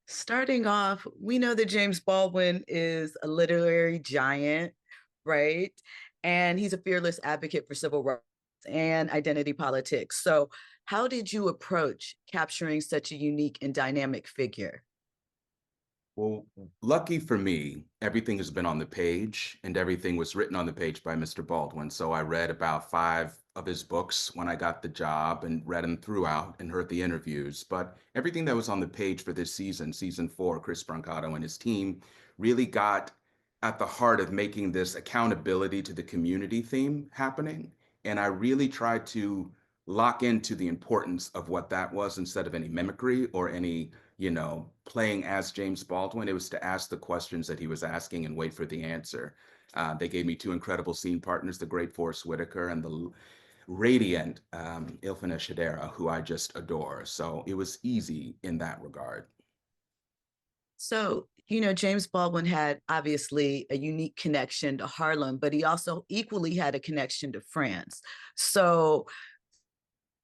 Starting off, we know that James Baldwin is a literary giant, right? And he's a fearless advocate for civil rights and identity politics. So, how did you approach capturing such a unique and dynamic figure? Well, lucky for me, everything has been on the page and everything was written on the page by Mr. Baldwin. So I read about five of his books when I got the job and read them throughout and heard the interviews. But everything that was on the page for this season, season four, Chris Brancato and his team really got at the heart of making this accountability to the community theme happening. And I really tried to lock into the importance of what that was instead of any mimicry or any playing as James Baldwin. It was to ask the questions that he was asking and wait for the answer. They gave me two incredible scene partners, the great Forrest Whitaker and the radiant Ilfina Shadera, who I just adore. So it was easy in that regard. So, James Baldwin had obviously a unique connection to Harlem, but he also equally had a connection to France. So,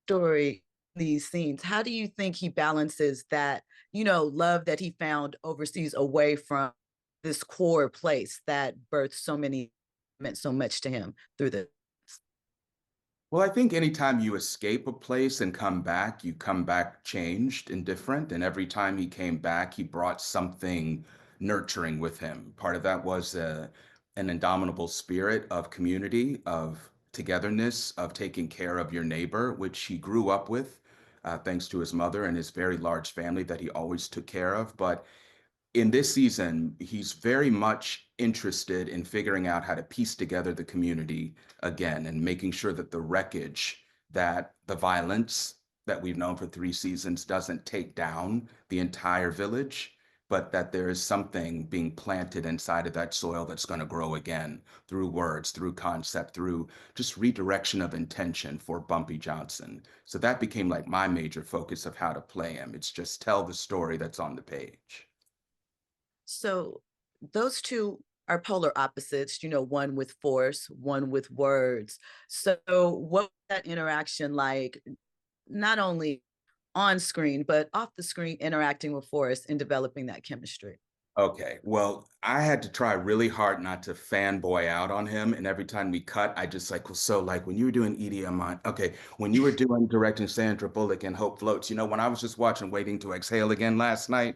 story, these scenes, how do you think he balances that, love that he found overseas away from this core place that birthed so many, meant so much to him through the. Well, I think anytime you escape a place and you come back changed and different. And every time he came back, he brought something nurturing with him. Part of that was an indomitable spirit of community, of togetherness, of taking care of your neighbor, which he grew up with, thanks to his mother and his very large family that he always took care of. But in this season, he's very much interested in figuring out how to piece together the community again and making sure that the wreckage, that the violence that we've known for three seasons doesn't take down the entire village, but that there is something being planted inside of that soil that's going to grow again through words, through concept, through just redirection of intention for Bumpy Johnson. So that became like my major focus of how to play him. It's just tell the story that's on the page. So those two are polar opposites, one with force, one with words. So what was that interaction like, not only on screen, but off the screen, interacting with Forrest and developing that chemistry? Okay, well, I had to try really hard not to fanboy out on him. And every time we cut, I just like, well, so like when you were doing EDM on, okay, when you were doing directing Sandra Bullock and Hope Floats, when I was just watching Waiting to Exhale again last night,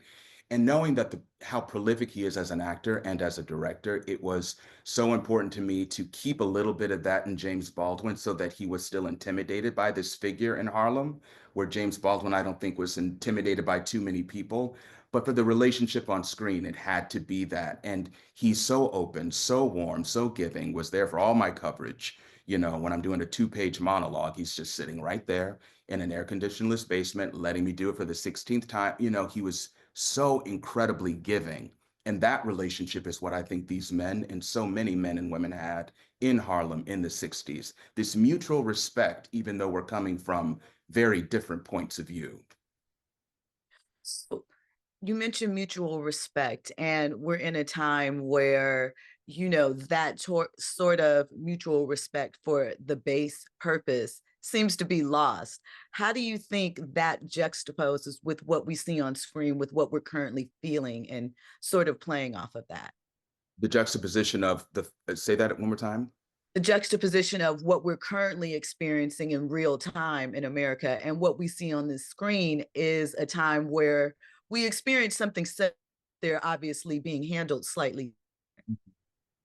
and knowing that how prolific he is as an actor and as a director, it was so important to me to keep a little bit of that in James Baldwin so that he was still intimidated by this figure in Harlem, where James Baldwin, I don't think, was intimidated by too many people. But for the relationship on screen, it had to be that. And he's so open, so warm, so giving, was there for all my coverage. When I'm doing a two-page monologue, he's just sitting right there in an air-conditionedless basement, letting me do it for the 16th time. He was so incredibly giving. And that relationship is what I think these men and so many men and women had in Harlem in the 60s. This mutual respect, even though we're coming from very different points of view. So you mentioned mutual respect, and we're in a time where that sort of mutual respect for the base purpose seems to be lost. How do you think that juxtaposes with what we see on screen, with what we're currently feeling, and sort of playing off of that? The juxtaposition of say that one more time. The juxtaposition of what we're currently experiencing in real time in America and what we see on this screen is a time where we experience something they're obviously being handled slightly.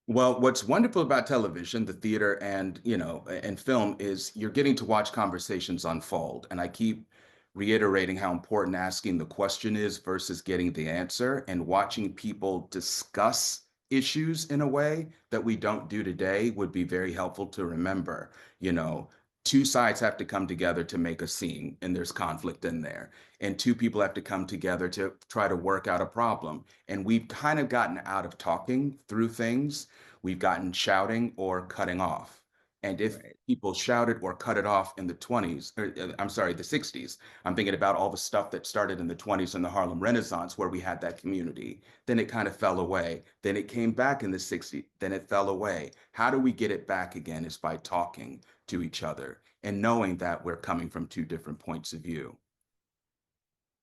Well, what's wonderful about television, the theater and, and film is you're getting to watch conversations unfold. And I keep reiterating how important asking the question is versus getting the answer and watching people discuss issues in a way that we don't do today would be very helpful to remember. You know, two sides have to come together to make a scene and there's conflict in there. And two people have to come together to try to work out a problem. And we've kind of gotten out of talking through things. We've gotten shouting or cutting off. And if Right. people shouted or cut it off in the 20s, or I'm sorry, the 60s, I'm thinking about all the stuff that started in the 20s in the Harlem Renaissance where we had that community. Then it kind of fell away. Then it came back in the 60s. Then it fell away. How do we get it back again is by talking to each other and knowing that we're coming from two different points of view.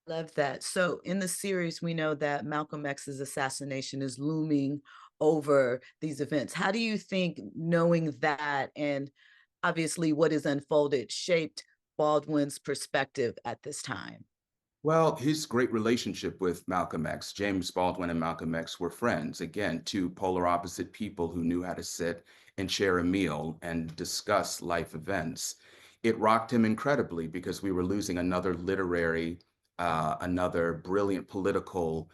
Love that. So in the series, we know that Malcolm X's assassination is looming over these events. How do you think knowing that and obviously what is unfolded shaped Baldwin's perspective at this time? Well, his great relationship with Malcolm X, James Baldwin and Malcolm X were friends. Again, two polar opposite people who knew how to sit and share a meal and discuss life events. It rocked him incredibly because we were losing another literary, another brilliant political,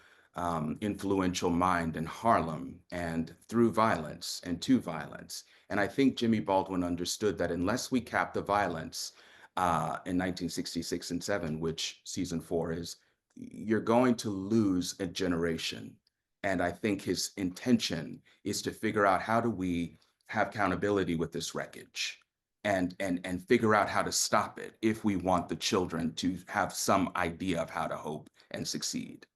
influential mind in Harlem and through violence and to violence. And I think Jimmy Baldwin understood that unless we cap the violence, in 1966 and 7, which season 4 is, you're going to lose a generation. And I think his intention is to figure out how do we have accountability with this wreckage and figure out how to stop it if we want the children to have some idea of how to hope and succeed.